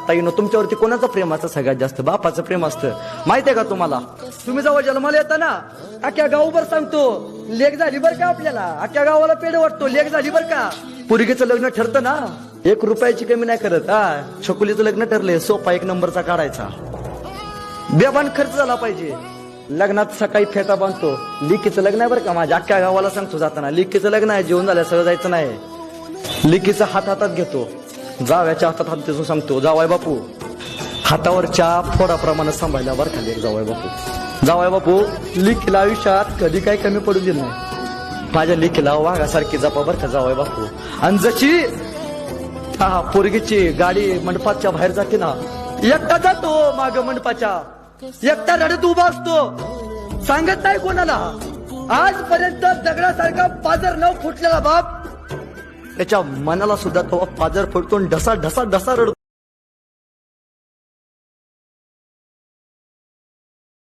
ताईनो, तुमच्यावरती कोणाचं प्रेम असतं? सगळ्यात जास्त बापाचं प्रेम असतं. माहितीये का तुम्हाला? तुम्ही जेव्हा जन्माला येता ना, अख्ख्या गावभर सांगतो लेक झाली बरं का आपल्याला, अख्ख्या गावाला पेढ वाटतो लेक झाली बरं का. पोरगीचं लग्न ठरतं ना, 1 रुपयाची कमी नाही करत. छकुलीचं लग्न ठरलंय, सोपा 1 नंबरचा काढायचा. बेभान खर्च झाला पाहिजे. लग्नात सकाळी फेटा बांधतो. लिकीचं लग्न आहे बरं का, माझ्या अख्ख्या गावाला सांगतो जाताना, लिकीचं लग्न आहे, जेवण झालं सगळं जायचं नाही. लिकीचा हातात घेतो, जावयाच्या हातात हात देतो, सांगतो जावाय बापू हातावरच्या फोडाप्रमाणे सांभाळल्या बरं का लेक. जावाय बापू, जावाय बापू लिकीला आयुष्यात कधी काही कमी पडू दिलं नाही. माझ्या लिकीला वाघासारखी जपा बरं का जावाय बापू. आणि जशी पोरगीची गाडी मंडपाच्या बाहेर जाते ना, एकटा जातो माग मंडपाच्या, एकटा रडत उभा असतो, सांगत नाही कोणाला. आजपर्यंत दगडासारखा पाजर न फुटलेला बाप त्याच्या मनाला सुद्धा तो पाजर फुटतो, ढसा ढसा ढसा रडतो.